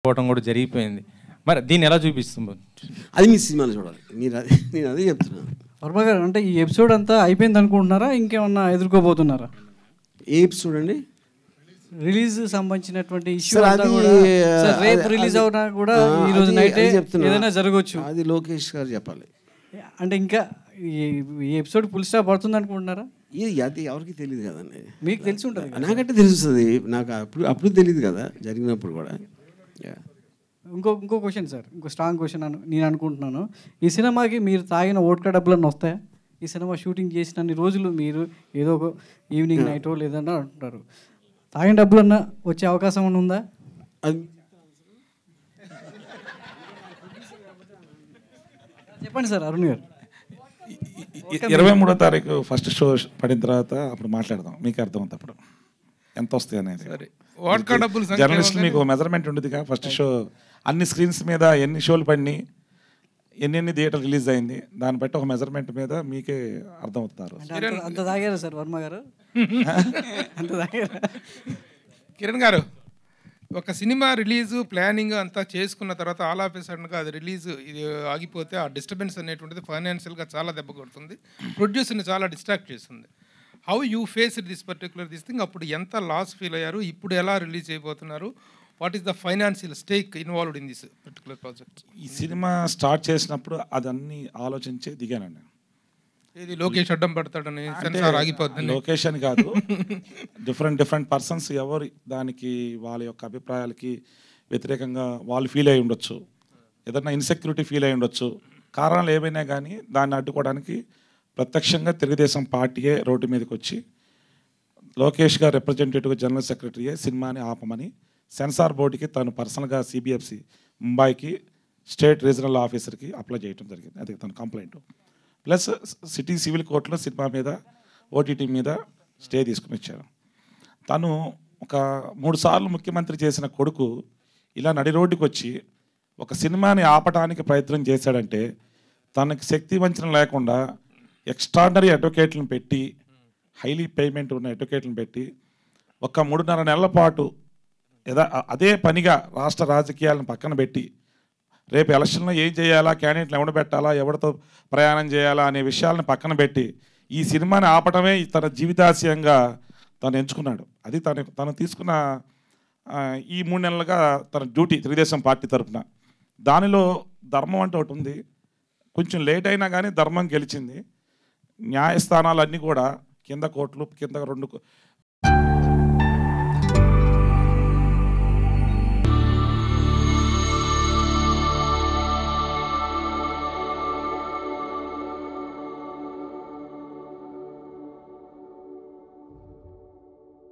పోవడం కూడా జరిగిపోయింది. మరి దీన్ని ఎలా చూపిస్తుంది? అది మీ సినిమాలో చూడాలి. నేను అదే చెప్తున్నాను. వర్మ గారు, అంటే ఈ ఎపిసోడ్ అంతా అయిపోయింది అనుకుంటున్నారా, ఇంకేమన్నా ఎదుర్కోబోతున్నారా? ఏ ఎపిసోడ్ అండి? రిలీజ్ సంబంధించినటువంటి ఇష్యూ రేపు రిలీజ్ అవునా కూడా ఈ రోజు నైట్ ఏదైనా జరగవచ్చు. అది లోకేష్ గారు చెప్పాలి. అంటే ఇంకా ఈ ఎపిసోడ్ ఫుల్ స్టాప్ పడుతుంది అనుకుంటున్నారా? అది ఎవరికి తెలియదు కదండి. మీకు తెలిసి ఉంటుంది. నాకంటే తెలుస్తుంది. నాకు అప్పుడు తెలియదు కదా, జరిగినప్పుడు కూడా. ఇంకో క్వశ్చన్ సార్, ఇంకో స్ట్రాంగ్ క్వశ్చన్ నేను అనుకుంటున్నాను. ఈ సినిమాకి మీరు తాగిన ఓట్కా డబ్బులన్నీ వస్తాయా? ఈ సినిమా షూటింగ్ చేసినన్ని రోజులు మీరు ఏదో ఒక ఈవినింగ్ నైటో లేదన్నా అంటున్నారు, తాగిన డబ్బులన్నా వచ్చే అవకాశం ఏమైనా ఉందా? చెప్పండి సార్ అరుణ్ గారు. 23వ తారీఖు ఫస్ట్ షో పడిన తర్వాత అప్పుడు మాట్లాడదాం, మీకు అర్థమవుతుంది అప్పుడు ఎంత వస్తాయి అనేది. జర్నలిస్ట్ మీకు మెజర్మెంట్ ఉండదుగా. ఫస్ట్ షో అన్ని స్క్రీన్స్ మీద ఎన్ని షోలు పడినాయి, ఎన్ని థియేటర్ రిలీజ్ అయింది, దాన్ని బట్టి ఒక మెజర్మెంట్ మీద మీకే అర్థమవుతున్నారు. అంత తాగారా సార్ వర్మ గారు? అంత తాగారా? కిరణ్ గారు, ఒక సినిమా రిలీజు ప్లానింగ్ అంతా చేసుకున్న తర్వాత ఆల్ ఆఫ్ ఎ సడన్గా అది రిలీజ్ ఇది ఆగిపోతే ఆ డిస్టర్బెన్స్ అనేటువంటిది ఫైనాన్షియల్గా చాలా దెబ్బ కొడుతుంది, ప్రొడ్యూసర్ని చాలా డిస్ట్రాక్ట్ చేస్తుంది. How you face this particular thing? అప్పుడు ఎంత లాస్ ఫీల్ అయ్యారు, ఇప్పుడు ఎలా రిలీజ్ అయిపోతున్నారు, what is the financial stake involved in this particular project? ఈ సినిమా స్టార్ట్ చేసినప్పుడు అదన్నీ ఆలోచించే దిగానండి. ఇది లోకేష్ అడ్డం పడతాడని, సెన్సార్ ఆగిపోద్దని. లోకేష్ అని కాదు, డిఫరెంట్ పర్సన్స్ ఎవరు దానికి వాళ్ళ యొక్క అభిప్రాయాలకి వ్యతిరేకంగా వాళ్ళు ఫీల్ అయి ఉండొచ్చు, ఏదైనా ఇన్సెక్యూరిటీ ఫీల్ అయి ఉండొచ్చు. కారణాలు ఏమైనా కానీ దాన్ని అడ్డుకోవడానికి ప్రత్యక్షంగా తెలుగుదేశం పార్టీయే రోడ్డు మీదకి వచ్చి లోకేష్ గారు రిప్రజెంటేటివ్ జనరల్ సెక్రటరీయే సినిమాని ఆపమని సెన్సార్ బోర్డుకి తను పర్సనల్గా సిబిఎఫ్సి ముంబైకి స్టేట్ రీజనల్ ఆఫీసర్కి అప్లై చేయడం జరిగింది. అది తన కంప్లైంట్. ప్లస్ సిటీ సివిల్ కోర్టులో సినిమా మీద ఓటీటీ మీద స్టే తీసుకుని వచ్చారు. తను ఒక 3 సార్లు ముఖ్యమంత్రి చేసిన కొడుకు ఇలా నడి రోడ్డుకి వచ్చి ఒక సినిమాని ఆపటానికి ప్రయత్నం చేశాడంటే తనకి శక్తి వంచన లేకుండా ఎక్స్ట్రాడినరీ అడ్వకేట్లను పెట్టి, హైలీ పేమెంట్ ఉన్న అడ్వకేట్లను పెట్టి ఒక 3.5 నెలల పాటు అదే పనిగా రాష్ట్ర రాజకీయాలను పక్కన పెట్టి రేపు ఎలక్షన్లో ఏం చేయాలా, క్యాండిడేట్లు ఎవడ పెట్టాలా, ఎవరితో ప్రయాణం చేయాలా అనే విషయాలను పక్కన పెట్టి ఈ సినిమాని ఆపటమే తన జీవితాశయంగా తను ఎంచుకున్నాడు. అది తను తీసుకున్న ఈ 3 నెలలుగా తన డ్యూటీ తెలుగుదేశం పార్టీ తరఫున. దానిలో ధర్మం అంటే ఒకటి ఉంది. కొంచెం లేట్ అయినా కానీ ధర్మం గెలిచింది. న్యాయస్థానాలన్నీ కూడా కింద కోర్టులు, కింద 2